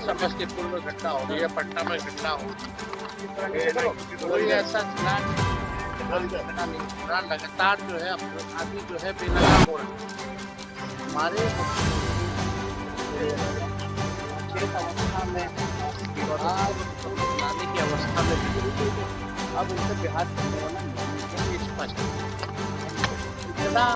समस्तीपुर में घटना हो रही है, पटना में घटना हो रही है, कोई ऐसा जिला नहीं हो रहा। लगातार जो है अपराधी जो है बेलगाम हो रहे हैं। हमारे चेत अवस्था में लाने की अवस्था में भी अब उनसे बिहार करने वाला नहीं है, स्पष्ट है।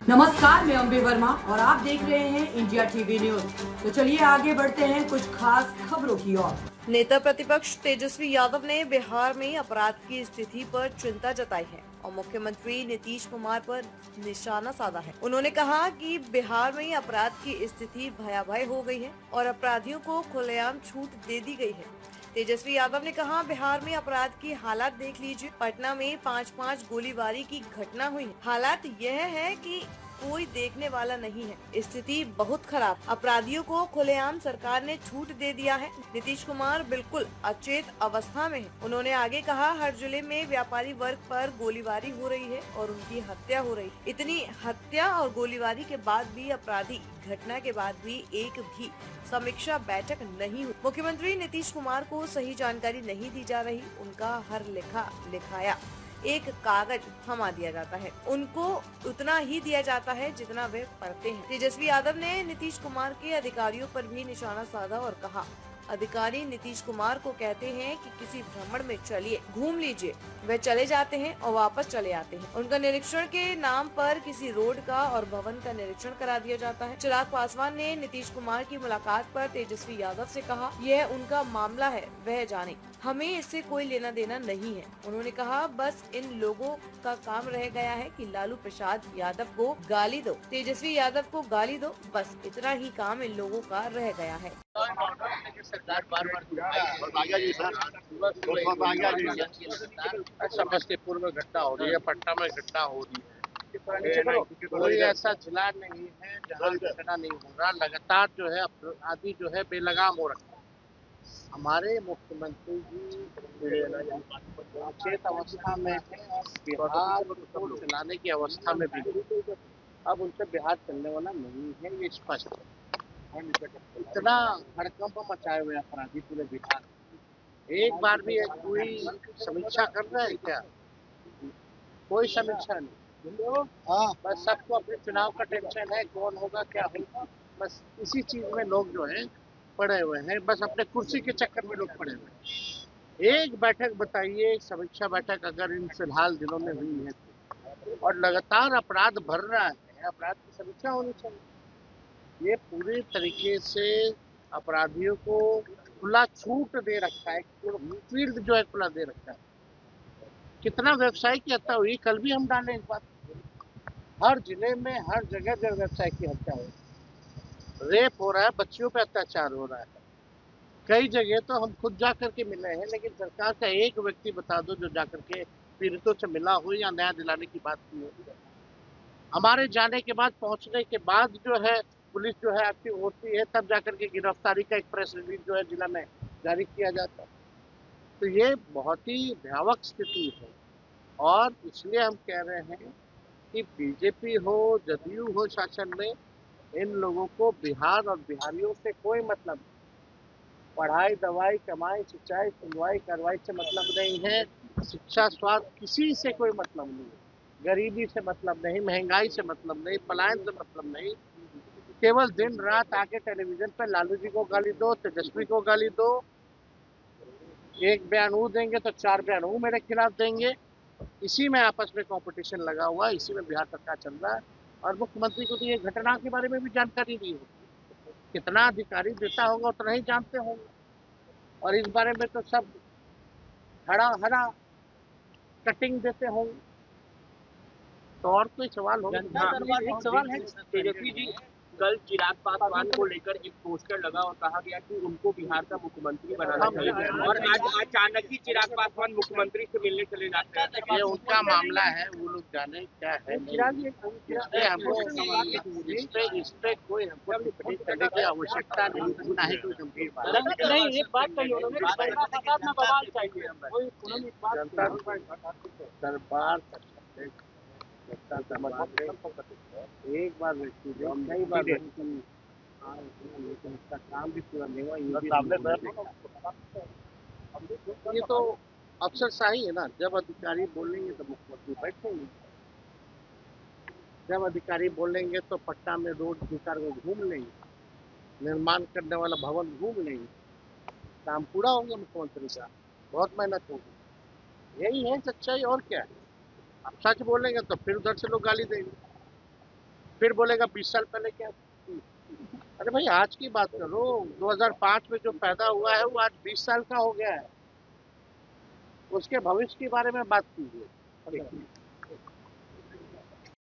नमस्कार, मैं अम्बे वर्मा और आप देख रहे हैं इंडिया टीवी न्यूज। तो चलिए आगे बढ़ते हैं कुछ खास खबरों की ओर। नेता प्रतिपक्ष तेजस्वी यादव ने बिहार में अपराध की स्थिति पर चिंता जताई है और मुख्यमंत्री नीतीश कुमार पर निशाना साधा है। उन्होंने कहा कि बिहार में अपराध की स्थिति भयावह हो गई है और अपराधियों को खुलेआम छूट दे दी गई है। तेजस्वी यादव ने कहा, बिहार में अपराध की हालात देख लीजिए। पटना में 5-5 गोलीबारी की घटना हुई है। हालात यह है कि कोई देखने वाला नहीं है। स्थिति बहुत खराब। अपराधियों को खुलेआम सरकार ने छूट दे दिया है। नीतीश कुमार बिल्कुल अचेत अवस्था में है। उन्होंने आगे कहा, हर जिले में व्यापारी वर्ग पर गोलीबारी हो रही है और उनकी हत्या हो रही है। इतनी हत्या और गोलीबारी के बाद भी अपराधी घटना के बाद भी एक भी समीक्षा बैठक नहीं हुई। मुख्यमंत्री नीतीश कुमार को सही जानकारी नहीं दी जा रही। उनका हर लिखाया एक कागज थमा दिया जाता है। उनको उतना ही दिया जाता है जितना वे पढ़ते हैं। तेजस्वी यादव ने नीतीश कुमार के अधिकारियों पर भी निशाना साधा और कहा, अधिकारी नीतीश कुमार को कहते हैं कि किसी भ्रमण में चलिए, घूम लीजिए। वे चले जाते हैं और वापस चले आते हैं। उनका निरीक्षण के नाम पर किसी रोड का और भवन का निरीक्षण करा दिया जाता है। चिराग पासवान ने नीतीश कुमार की मुलाकात पर तेजस्वी यादव से कहा, यह उनका मामला है, वह जाने, हमें इससे कोई लेना देना नहीं है। उन्होंने कहा, बस इन लोगों का काम रह गया है कि लालू प्रसाद यादव को गाली दो, तेजस्वी यादव को गाली दो, बस इतना ही काम इन लोगों का रह गया है। सरकार बार-बार समस्तीपुर में घटना हो रही है, पटना में घटना हो रही है, कोई ऐसा जिला नहीं है जहाँ घटना नहीं हो रहा। लगातार जो है अपराधी जो है बेलगाम हो रखा है। हमारे मुख्यमंत्री जी चेत अवस्था में है, बिहार को चलाने की अवस्था में भी अब उनसे बिहार चलने वाला नहीं है, ये स्पष्ट है। इतना हड़कंप मचाए हुए अपराधी पूरे बिहार, एक बार भी कोई समीक्षा कर रहा है क्या? कोई समीक्षा नहीं। बस सबको अपने चुनाव का टेंशन है, कौन होगा क्या होगा, बस इसी चीज में लोग जो है पड़े हुए हैं। बस अपने कुर्सी के चक्कर में लोग पड़े हुए हैं। एक बैठक बताइए, समीक्षा बैठक अगर इन फिलहाल दिनों में हुई है और लगातार अपराध बढ़ रहा है, अपराध की समीक्षा होनी चाहिए। ये पूरी तरीके से अपराधियों को खुला छूट दे रखा है, फील्ड जो है खुला दे रखा है। कितना व्यवसाय की हत्या हुई, कल भी हम डाले इस बात। हर जिले में हर जगह जगह व्यवसाय की हत्या हो, रेप हो रहा है, बच्चियों पे अत्याचार हो रहा है। कई जगह तो हम खुद जा करके मिले हैं, लेकिन सरकार का एक व्यक्ति बता दो जो जाकर के पीड़ितों से मिला हो या न्याय दिलाने की बात की हो। हमारे जाने के बाद, पहुंचने के बाद जो है पुलिस जो है एक्टिव होती है, तब जाकर के गिरफ्तारी का एक प्रेस रिलीज जो है जिला में जारी किया जाता है। तो ये बहुत ही भयावह स्थिति है और इसलिए हम कह रहे हैं कि बीजेपी हो, जदयू हो शासन में, इन लोगों को बिहार और बिहारियों से कोई मतलब नहीं। पढ़ाई, दवाई, कमाई, सिंचाई, सुनवाई, कार्रवाई से मतलब नहीं है। शिक्षा, स्वास्थ्य, किसी से कोई मतलब नहीं है। गरीबी से मतलब नहीं, महंगाई से मतलब नहीं, पलायन से मतलब नहीं। केवल दिन रात आके टेलीविजन पर लालू जी को गाली दो, तेजस्वी को गाली दो। एक बयान वो देंगे तो 4 बयान वो मेरे खिलाफ देंगे। इसी में आपस में कंपटीशन लगा हुआ है, इसी में बिहार सरकार चल रहा है। और मुख्यमंत्री को तो ये घटना के बारे में भी जानकारी नहीं होगी। कितना अधिकारी देता होगा उतना ही जानते होंगे, और इस बारे में तो सब हरा हरा कटिंग देते होंगे। तो और कोई सवाल होगा? एक सवाल है, तेजस्वी जी, कल चिराग पासवान को लेकर एक पोस्टर लगा और कहा गया कि उनको बिहार का मुख्यमंत्री बनाना चाहिए, और आज अचानक ही चिराग पासवान मुख्यमंत्री से मिलने चले जाते हैं। ये उनका मामला है, वो लोग जाने क्या है। इस पे कोई हमको टिप्पणी करने की आवश्यकता नहीं, ना ही कोई गंभीर बात नहीं, एक बात कही उन्होंने, जनता दरबार लगता था बात है। एक बार व्यक्ति कई बार व्यक्ति लेकिन उसका काम भी पूरा नहीं हुआ, ये भी ये तो अफसरशाही है ना। जब अधिकारी बोलेंगे तो मुख्यमंत्री बैठेंगे, जब अधिकारी बोलेंगे तो पट्टा में रोड निकाल को घूम लेंगे, निर्माण करने वाला भवन घूम लेंगे, काम पूरा हो गया मुख्यमंत्री का। बहुत मेहनत होगी, यही है सच्चाई और क्या है। आप सच बोलेंगे तो फिर उधर से लोग गाली देंगे, फिर बोलेगा 20 साल पहले क्या। अरे भाई आज की बात करो, 2005 में जो पैदा हुआ है वो आज 20 साल का हो गया है, उसके भविष्य के बारे में बात कीजिए।